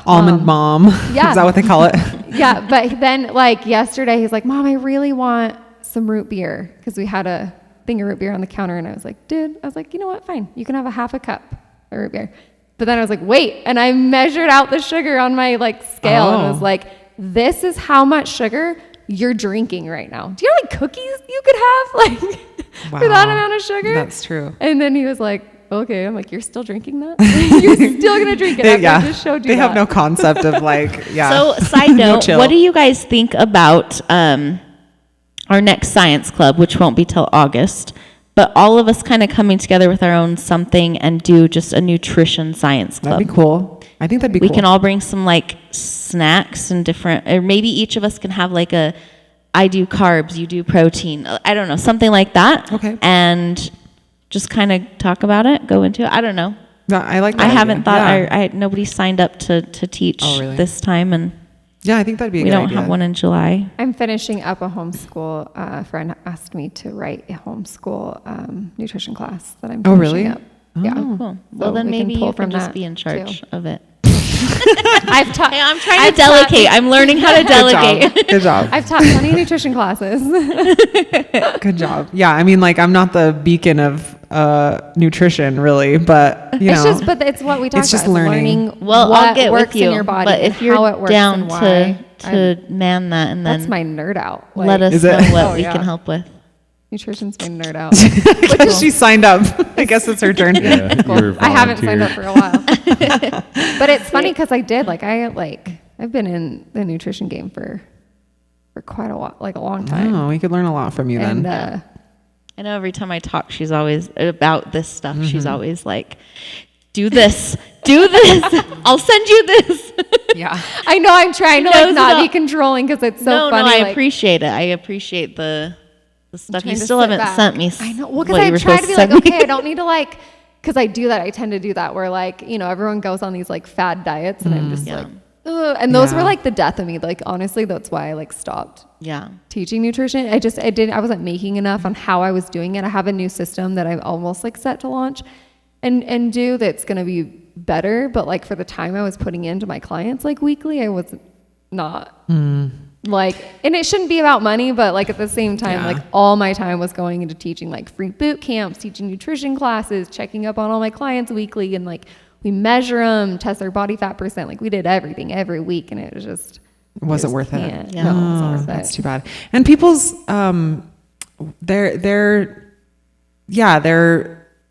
Almond mom. Yeah. Is that what they call it? yeah. But then like yesterday, he's like, Mom, I really want some root beer. Cause we had a thing of root beer on the counter. And I was like, dude, I was like, you know what? Fine. You can have a half a cup of root beer. But then I was like, wait. And I measured out the sugar on my like scale and was like, this is how much sugar you're drinking right now. Do you know like cookies you could have like for that amount of sugar? That's true. And then he was like, okay. I'm like, you're still drinking that? You're still going to drink it after I just showed you They that. have no concept of like, yeah. So, side note, chill. what do you guys think about our next science club, which won't be till August, but all of us kind of coming together with our own something and do just a nutrition science club? That'd be cool. I think that'd be We cool. can all bring some like snacks and different, or maybe each of us can have like I do carbs, you do protein. I don't know, something like that. Okay. And just kind of talk about it, go into it. I don't know. No, I like that. I haven't thought, Yeah. nobody signed up to teach Oh, really? this time, and Yeah, I think that'd be a we good don't idea. have one in July. I'm finishing up a homeschool. A friend asked me to write a homeschool nutrition class that I'm Oh, finishing really? up. Yeah. Cool. Well, So then we can maybe pull you can from just that, be in charge too. of it. I've taught. Hey, I'm trying I've to delegate. I'm learning how to delegate. Good job. I've taught plenty of nutrition classes. Good job. Yeah, I mean, like, I'm not the beacon of nutrition, really, but you It's know, just, but it's what we talk it's just about. It's learning. Well, what I'll get works with you. in your body, but if and you're how it works down and why. to man that, and then That's my nerd out. let us Is know it? what Oh, we yeah. can help with. Nutrition's my nerd out. She signed up. I guess it's her turn. Yeah, you're a I haven't signed up volunteer. for a while. But it's funny because I've been in the nutrition game for quite a while, like a long time. Oh, we could learn a lot from you then. And I know every time I talk, she's always about this stuff. She's Mm-hmm. always like, "Do this, do this. I'll send you this." Yeah. I know I'm trying to She like knows not it all. be controlling because it's so no, funny. I like, appreciate it. I appreciate the stuff. You trying to still sit haven't back. sent me. I know. Well, what because you I were try to supposed be like, send me. okay, I don't need to like, because I do that. I tend to do that where like, you know, everyone goes on these like fad diets and I'm just Yeah. like, ugh. And those Yeah. were like the death of me. Like, honestly, that's why I like stopped Yeah. teaching nutrition. I wasn't making enough on how I was doing it. I have a new system that I'm almost like set to launch and do that's going to be better. But like for the time I was putting into my clients like weekly, I was not like, and it shouldn't be about money, but like at the same time, Yeah. like all my time was going into teaching like free boot camps, teaching nutrition classes, checking up on all my clients weekly. And like we measure them, test their body fat percent. Like we did everything every week. And it was just, Wasn't just worth it. can't. Yeah. No, it Oh, wasn't worth that's it. too bad. And people's they're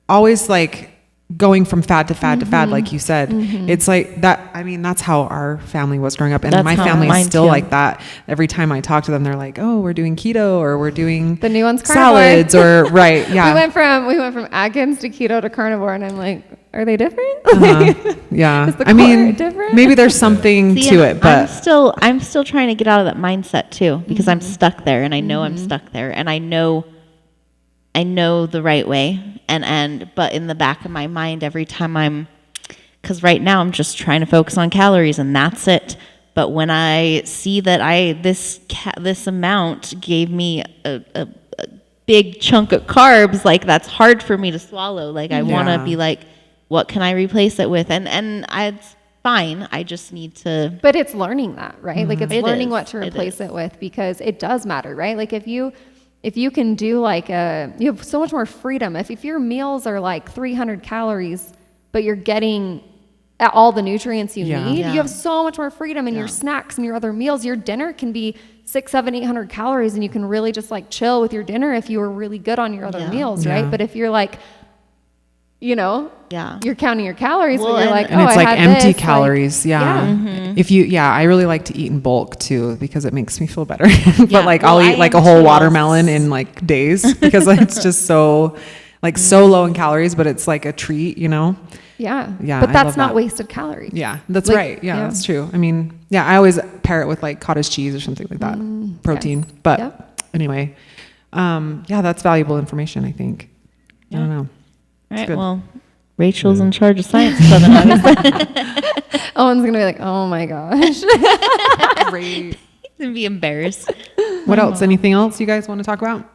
always like going from fad to fad to fad, like you said. It's like that. I mean, that's how our family was growing up, and That's my how family mine is still too. like that. Every time I talk to them, they're like, "Oh, we're doing keto, or we're doing The new one's carnivore. salads, or right, yeah, We went from Atkins to keto to carnivore, and I'm like, are they different? yeah." Is the I mean, core different? maybe there's something See, to and it, but I'm still trying to get out of that mindset too, because I'm stuck there, and I know I'm stuck there, and I know the right way, but in the back of my mind, every time because right now I'm just trying to focus on calories, and that's it. But when I see that this amount gave me a big chunk of carbs, like that's hard for me to swallow. Like I want to Yeah. be like, what can I replace it with? And it's fine. I just need to. But it's learning that, right? Like it's It learning is. what to It replace is. it with because it does matter, right? Like if you can do like you have so much more freedom. If your meals are like 300 calories, but you're getting all the nutrients you Yeah. need, Yeah. you have so much more freedom in your snacks and your other meals. Your dinner can be 600, 700, 800 calories and you can really just like chill with your dinner if you were really good on your other Yeah. meals, Yeah. right? But if you're like, you know, Yeah. you're counting your calories, Well, but you're like, and oh, it's I like had empty this, calories. Yeah. Yeah. I really like to eat in bulk too because it makes me feel better. But Yeah, like well, I'll I eat like a am whole too. watermelon in like days because it's just so low in calories, but it's like a treat, you know? Yeah. Yeah, But I that's love not that. wasted calories. Yeah, that's Like, right. Yeah, yeah. that's true. I mean, yeah, I always pair it with like cottage cheese or something like that, protein. But Yep. anyway, yeah, that's valuable information, I think. I don't know. All right. good. Well, Rachel's in charge of science club, and obviously Owen's gonna be like, oh my gosh. Great. gonna be embarrassed. What else? Anything else you guys want to talk about?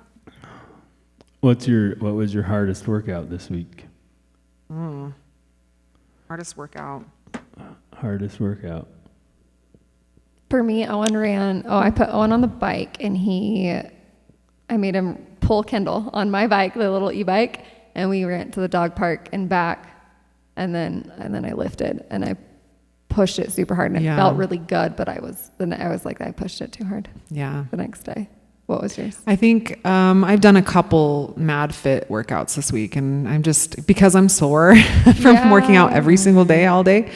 What was your hardest workout this week? Hardest workout. Hardest workout. For me, I put Owen on the bike and I made him pull Kendall on my bike, the little e-bike, and we went to the dog park and back. And then I lifted and I pushed it super hard and it Yeah. felt really good, but I was like, I pushed it too hard Yeah. the next day. What was yours? I think I've done a couple Mad Fit workouts this week, and I'm just because I'm sore from working out every single day, all day.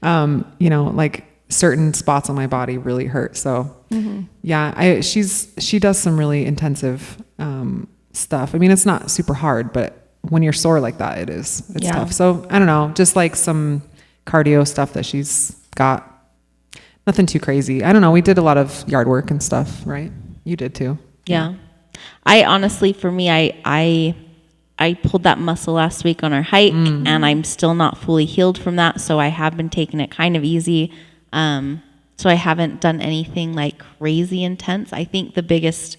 You know, like certain spots on my body really hurt. So yeah, she does some really intensive stuff. I mean, it's not super hard, but when you're sore like that, it's Yeah. tough. So I don't know, just like some cardio stuff that she's got. Nothing too crazy. I don't know. We did a lot of yard work and stuff, right? You did too. Yeah. I honestly, for me, I pulled that muscle last week on our hike, and I'm still not fully healed from that. So I have been taking it kind of easy. So I haven't done anything like crazy intense. I think the biggest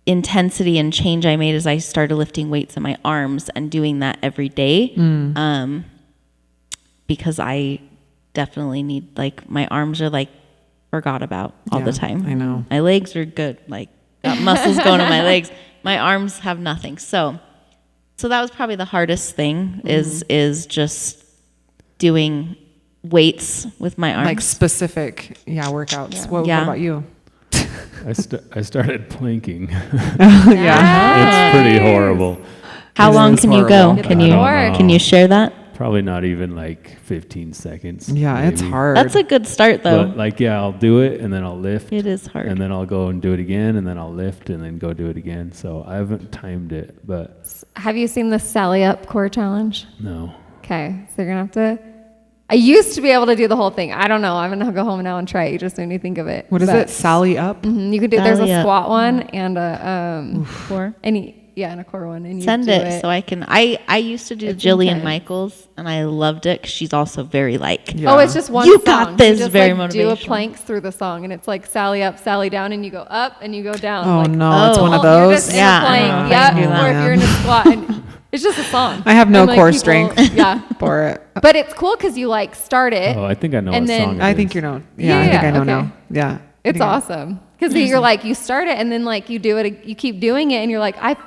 intensity and change I made is I started lifting weights in my arms and doing that every day. Because I definitely need, like, my arms are like forgot about all the Yeah, time. I know. My legs are good. Like, got muscles going in my legs. My arms have nothing. So that was probably the hardest thing is just doing weights with my arms. Like specific, workouts. Yeah. What Yeah. about you? I started planking. Yeah. It's pretty horrible. How It long is can you horrible. go? Can I you don't know. can you share that? Probably not even like 15 seconds. Yeah, it's maybe. hard. That's a good start, though. But like, yeah, I'll do it and then I'll lift. It is hard. And then I'll go and do it again and then I'll lift and then go do it again. So I haven't timed it, but Have you seen the Sally Up Core Challenge? no. Okay, so you're gonna have to. I used to be able to do the whole thing. I don't know. I'm gonna go home now and try it. You just made me think of it. What is But- it? Sally up? You can do. There's a Sally Up. squat one and a Core. and a core one. And you Send do it so I can. I used to do It's Jillian intense. Michaels, and I loved it because she's also very like. Yeah. Oh, it's just one You song. got this, You just very like do a motivational. planks through the song, and it's like Sally up, Sally down, and you go up and you go down. Oh like, no, it's Oh. one of You're those. just in Yeah, a plank. I know. Yep. I do that. Or if you're in a squat, and it's just a song. I have no And, like, core people- strength Yeah, for it. but it's cool because you like start it. Oh, I think I know And what then- song it I is. think you know. Yeah, I think yeah, I know okay. now. Yeah. It's awesome because you're like you start it and then like you do it, you keep doing it, and you're like I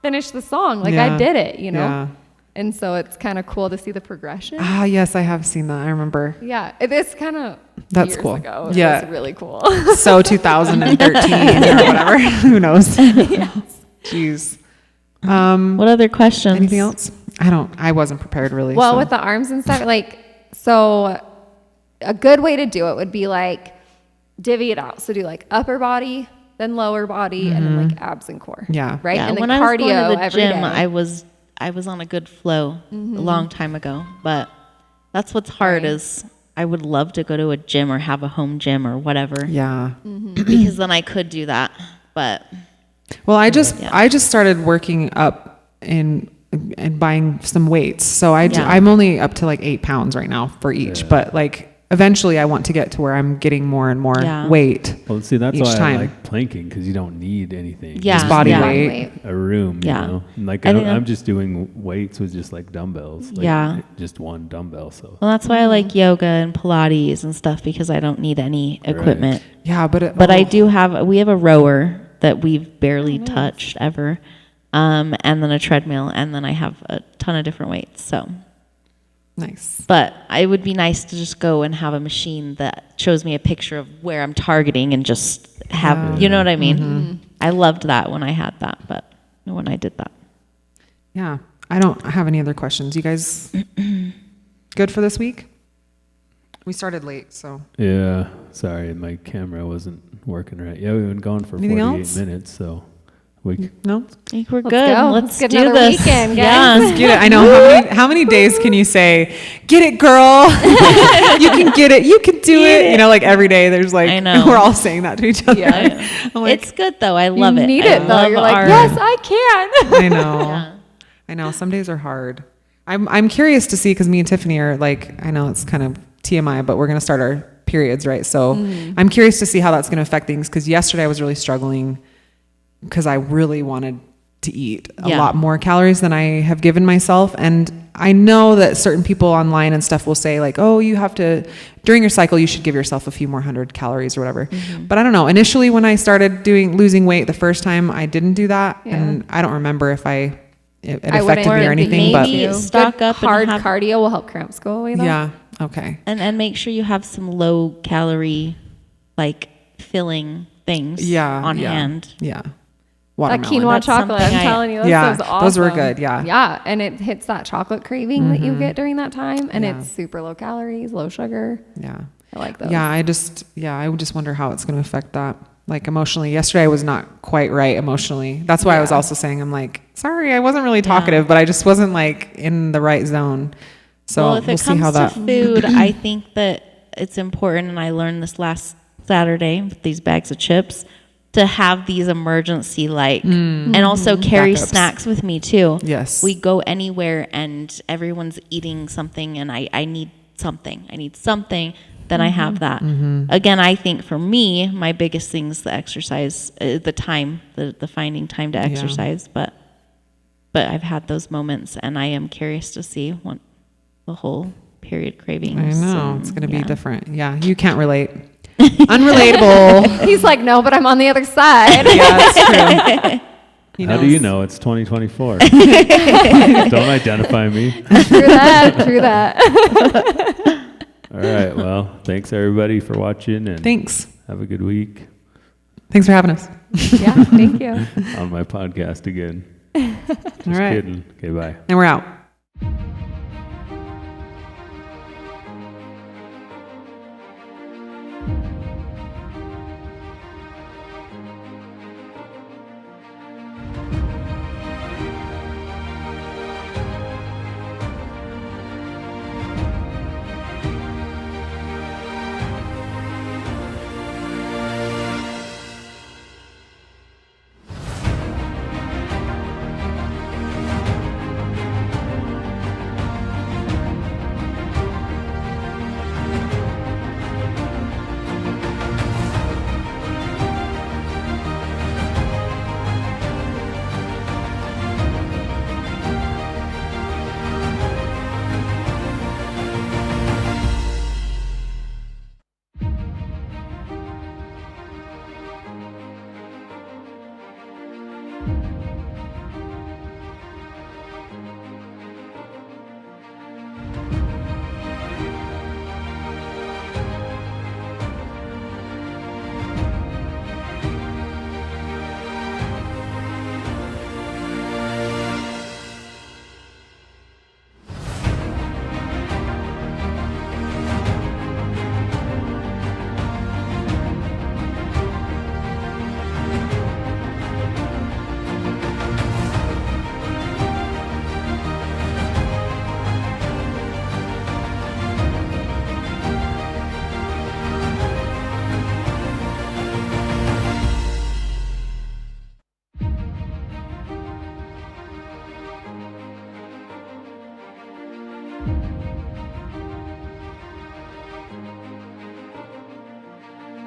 finished the song, like I Yeah. did it, you know. Yeah. And so it's kind of cool to see the progression. Ah, yes, I have seen that. I remember. Yeah, it's kind of That's years cool. ago. It Yeah. was really cool. So 2013 or whatever. Who knows? Jeez. What other questions? Anything else? I wasn't prepared really. Well, so. with the arms and stuff, like, so a good way to do it would be like divvy it out. So do like upper body, then lower body, and then like abs and core. Yeah. Right. Yeah, and then when I was cardio going to the every gym, day. I was on a good flow a long time ago. But that's what's hard Right. is I would love to go to a gym or have a home gym or whatever Yeah. because then I could do that. But Well, I just Yeah. started working up and buying some weights. So Yeah. I'm only up to like 8 pounds right now for each, but like eventually I want to get to where I'm getting more and more Yeah. weight. Well, see, that's each why time. I like planking because you don't need anything. Yeah. Just body Yeah. weight. A room, Yeah. you know? And like I think I'm that- just doing weights with just like dumbbells. Like Yeah. Just one dumbbell. So well, that's why I like yoga and Pilates and stuff because I don't need any equipment. Yeah, but But I do we have a rower that we've barely touched ever. And then a treadmill, and then I have a ton of different weights. So, nice. but it would be nice to just go and have a machine that shows me a picture of where I'm targeting and just have, you know what I mean? I loved that when I had that, but when I did that. Yeah. I don't have any other questions. You guys good for this week? We started late, so. yeah, sorry, my camera wasn't working right. Yeah, we've been going for Anything 48 else? minutes, so we No? I think we're Let's good. go. Let's Let's get do another this. weekend, guys. Yeah. Get it. I know. How many days can you say, get it, girl? You can get it. You can do it. You know, like every day there's like, I know. we're all saying that to each other. Yeah. I'm like, It's good though. I love you it. need I it though. love You're like, our- yes, I can. I know. Yeah. I know. Some days are hard. I'm curious to see because me and Tiffany are like, I know it's kind of TMI, but we're going to start our periods, right? So I'm curious to see how that's going to affect things because yesterday I was really struggling because I really wanted to eat a Yeah. lot more calories than I have given myself. And I know that certain people online and stuff will say like, oh, you have to, during your cycle, you should give yourself a few more 100 calories or whatever. But I don't know. Initially, when I started losing weight the first time, I didn't do that. Yeah. And I don't remember if it I wouldn't affected me or think anything, maybe but stock Good up and hard have- cardio will help cramps go away though. yeah. Okay. And make sure you have some low calorie, like filling things Yeah. on yeah, hand. Yeah. That Watermelon. quinoa That's chocolate, I'm something telling you, that Yeah, stuff's awesome. those were good, yeah. Yeah, and it hits that chocolate craving that you get during that time, and Yeah. it's super low calories, low sugar. Yeah. I like those. Yeah. I would just wonder how it's going to affect that. Like emotionally, yesterday I was not quite right emotionally. That's why I was Yeah. also saying, I'm like, sorry, I wasn't really talkative, but I just wasn't like in the right zone. So well, if we'll it see comes how to that. food, I think that it's important, and I learned this last Saturday with these bags of chips, to have these emergency and also carry Backups. snacks with me too. Yes. We go anywhere and everyone's eating something, and I need something. I need something. Then I have that. Again, I think for me, my biggest thing is the exercise, the time, the finding time to exercise. But I've had those moments, and I am curious to see what the whole period cravings. I know. and- It's going to be yeah. different. Yeah. You can't relate. Unrelatable. He's like, no, but I'm on the other side. Yeah, that's true. He How do knows. you know it's 2024? Don't identify me. True that. True that. All right. Well, thanks everybody for watching, and Thanks. have a good week Thanks for having us. Yeah. Thank you. on my podcast again. All Just right. kidding. Okay, bye. And we're out.